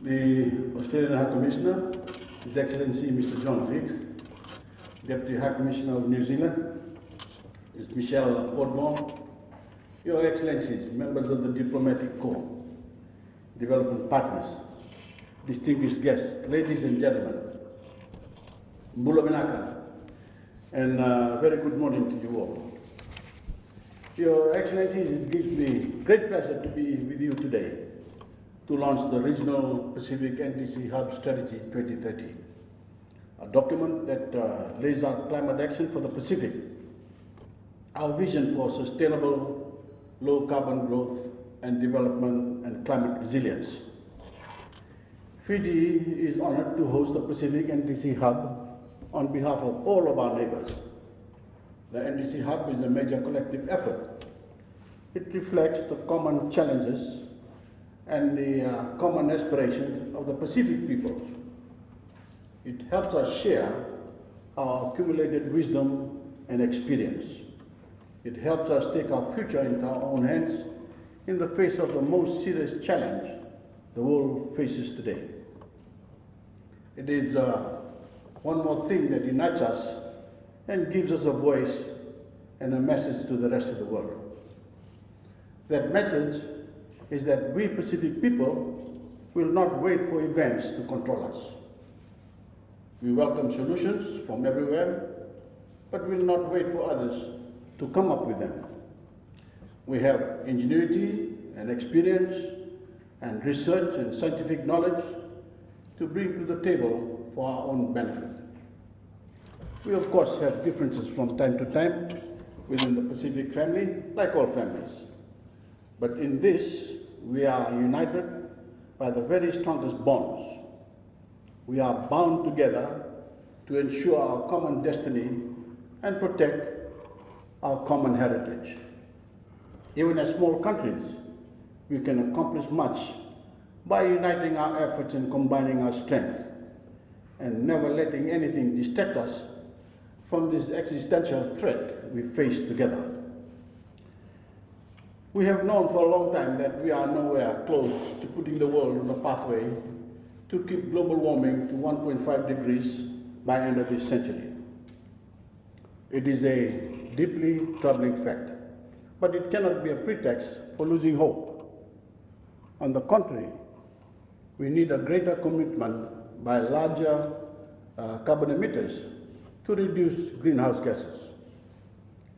the Australian High Commissioner, His Excellency Mr. John Vick, Deputy High Commissioner of New Zealand, Ms. Michelle Podmore, Your Excellencies, members of the Diplomatic Corps, development partners, distinguished guests, ladies and gentlemen, Mbula Minaka, and very good morning to you all. Your Excellencies, it gives me great pleasure to be with you today to launch the Regional Pacific NDC Hub Strategy 2030, a document that lays out climate action for the Pacific, our vision for sustainable low carbon growth and development and climate resilience. Fiji is honored to host the Pacific NDC Hub on behalf of all of our neighbors. The NDC Hub is a major collective effort. It reflects the common challenges and the common aspirations of the Pacific peoples. It helps us share our accumulated wisdom and experience. It helps us take our future into our own hands in the face of the most serious challenge the world faces today. It is one more thing that unites us and gives us a voice and a message to the rest of the world. That message is that we Pacific people will not wait for events to control us. We welcome solutions from everywhere, but will not wait for others to come up with them. We have ingenuity and experience and research and scientific knowledge to bring to the table for our own benefit. We of course have differences from time to time within the Pacific family, like all families. But in this, we are united by the very strongest bonds. We are bound together to ensure our common destiny and protect our common heritage. Even as small countries, we can accomplish much by uniting our efforts and combining our strength and never letting anything distract us from this existential threat we face together. We have known for a long time that we are nowhere close to putting the world on a pathway to keep global warming to 1.5 degrees by end of this century. It is a deeply troubling fact, but it cannot be a pretext for losing hope. On the contrary, we need a greater commitment by larger carbon emitters to reduce greenhouse gases.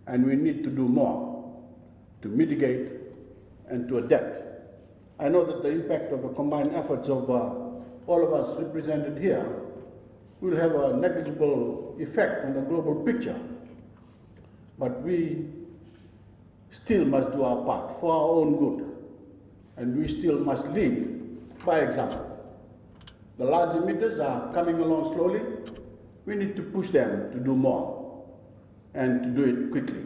And we need to do more to mitigate and to adapt. I know that the impact of the combined efforts of all of us represented here will have a negligible effect on the global picture, but we still must do our part for our own good, and we still must lead by example. The large emitters are coming along slowly. We need to push them to do more and to do it quickly.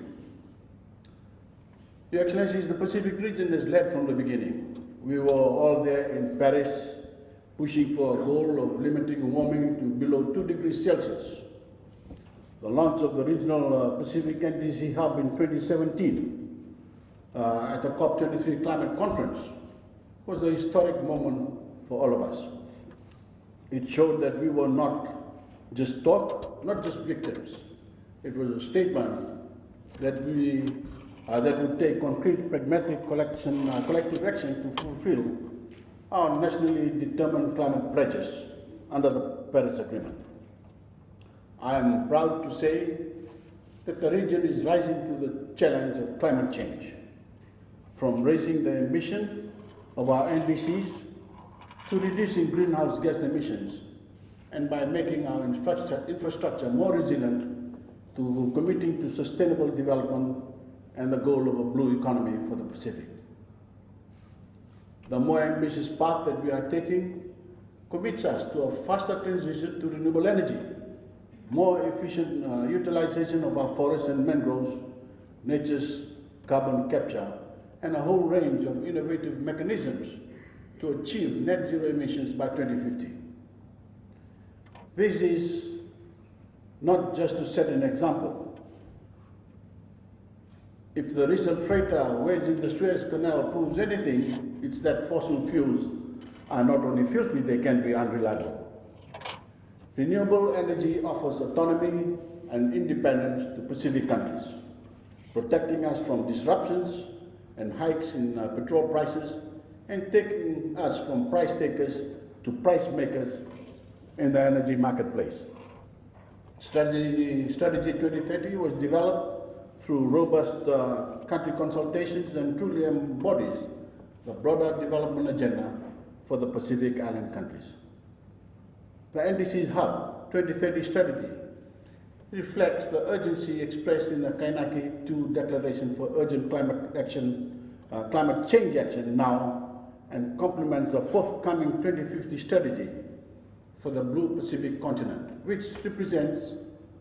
Your Excellencies, the Pacific region has led from the beginning. We were all there in Paris, pushing for a goal of limiting warming to below 2 degrees Celsius. The launch of the Regional Pacific NDC Hub in 2017 at the COP23 Climate Conference was a historic moment for all of us. It showed that we were not just talk, not just victims. It was a statement that that would take concrete, pragmatic collective action to fulfill our nationally determined climate pledges under the Paris Agreement. I am proud to say that the region is rising to the challenge of climate change, from raising the ambition of our NDCs to reducing greenhouse gas emissions, and by making our infrastructure more resilient, to committing to sustainable development and the goal of a blue economy for the Pacific. The more ambitious path that we are taking commits us to a faster transition to renewable energy, more efficient utilization of our forests and mangroves, nature's carbon capture, and a whole range of innovative mechanisms to achieve net zero emissions by 2050. This is not just to set an example. If the recent freighter wedged in the Suez Canal proves anything, it's that fossil fuels are not only filthy, they can be unreliable. Renewable energy offers autonomy and independence to Pacific countries, protecting us from disruptions and hikes in petrol prices and taking us from price takers to price makers in the energy marketplace. Strategy 2030 was developed through robust country consultations and truly embodies the broader development agenda for the Pacific Island countries. The NDC's Hub 2030 strategy reflects the urgency expressed in the Kainaki 2 Declaration for Urgent Climate Change Action now, and complements the forthcoming 2050 strategy for the Blue Pacific continent, which represents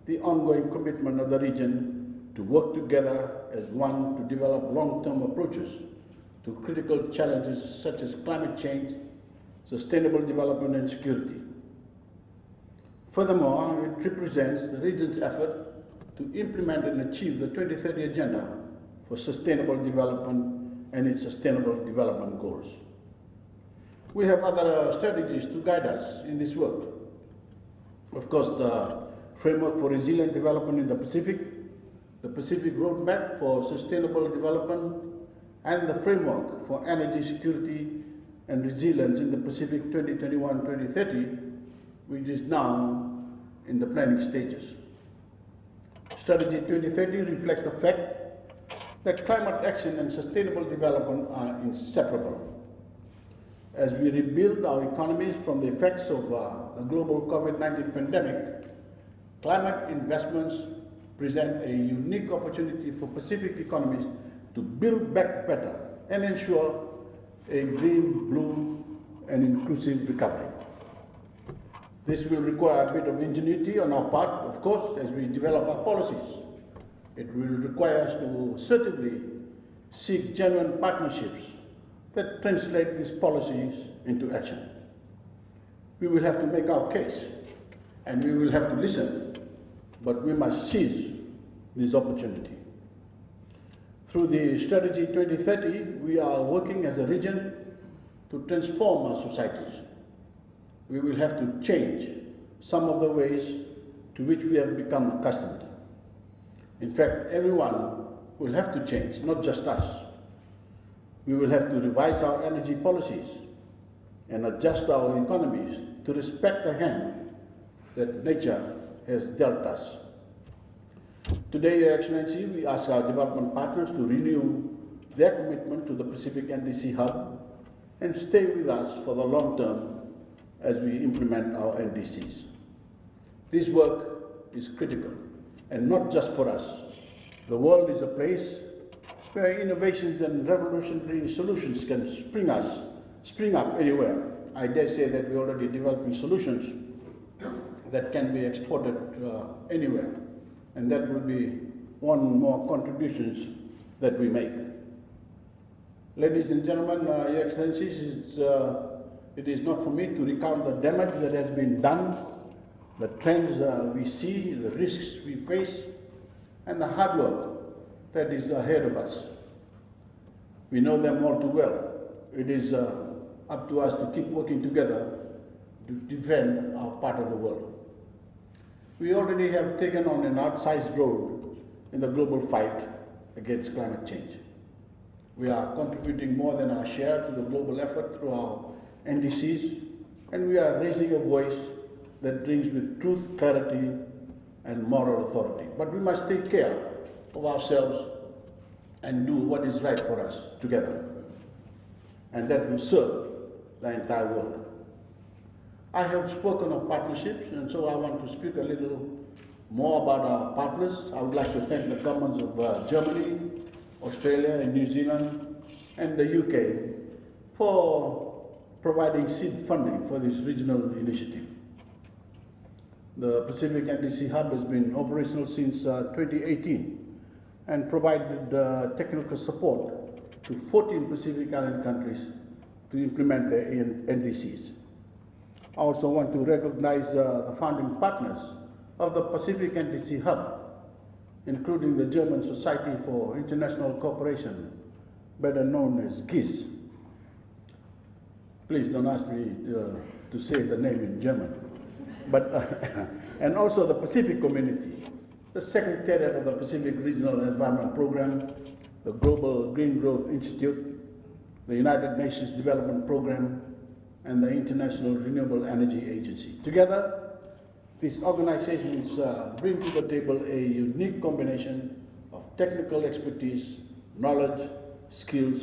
the ongoing commitment of the region to work together as one to develop long-term approaches to critical challenges such as climate change, sustainable development and security. Furthermore, it represents the region's effort to implement and achieve the 2030 Agenda for Sustainable Development and its Sustainable Development Goals. We have other strategies to guide us in this work. Of course, the Framework for Resilient Development in the Pacific Roadmap for Sustainable Development, and the Framework for Energy Security and Resilience in the Pacific 2021-2030, which is now in the planning stages. Strategy 2030 reflects the fact that climate action and sustainable development are inseparable. As we rebuild our economies from the effects of the global COVID-19 pandemic, climate investments present a unique opportunity for Pacific economies to build back better and ensure a green, blue, and inclusive recovery. This will require a bit of ingenuity on our part, of course, as we develop our policies. It will require us to assertively seek genuine partnerships that translate these policies into action. We will have to make our case, and we will have to listen, but we must seize this opportunity. Through the Strategy 2030, we are working as a region to transform our societies. We will have to change some of the ways to which we have become accustomed. In fact, everyone will have to change, not just us. We will have to revise our energy policies and adjust our economies to respect the hand that nature has dealt us. Today, Your Excellency, we ask our development partners to renew their commitment to the Pacific NDC Hub and stay with us for the long term as we implement our NDCs. This work is critical, and not just for us. The world is a place where innovations and revolutionary solutions can spring up anywhere. I dare say that we're already developing solutions that can be exported anywhere, and that will be one more contributions that we make. Ladies and gentlemen, Your Excellencies, it is not for me to recount the damage that has been done, the trends we see, the risks we face, and the hard work that is ahead of us. We know them all too well. It is up to us to keep working together to defend our part of the world. We already have taken on an outsized role in the global fight against climate change. We are contributing more than our share to the global effort through our NDCs, and we are raising a voice that rings with truth, clarity, and moral authority. But we must take care of ourselves and do what is right for us together, and that will serve the entire world. I have spoken of partnerships, and so I want to speak a little more about our partners. I would like to thank the governments of Germany, Australia, and New Zealand, and the UK for providing seed funding for this regional initiative. The Pacific NDC Hub has been operational since 2018 and provided technical support to 14 Pacific Island countries to implement their NDCs. I also want to recognize the founding partners of the Pacific NDC Hub, including the German Society for International Cooperation, better known as GIZ. Please don't ask me to say the name in German. But, and also the Pacific Community, the Secretariat of the Pacific Regional Environment Program, the Global Green Growth Institute, the United Nations Development Program, and the International Renewable Energy Agency. Together, these organizations bring to the table a unique combination of technical expertise, knowledge, skills,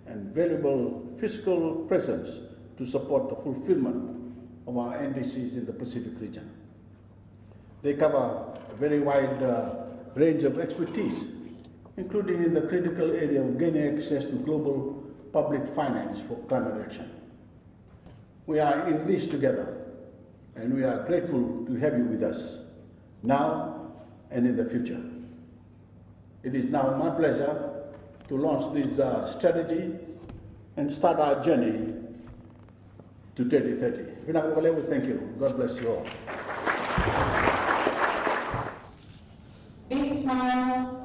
and valuable fiscal presence to support the fulfillment of our NDCs in the Pacific region. They cover a very wide range of expertise, including in the critical area of gaining access to global public finance for climate action. We are in this together, and we are grateful to have you with us, now and in the future. It is now my pleasure to launch this strategy and start our journey to 2030. Thank you. God bless you all. Big smile.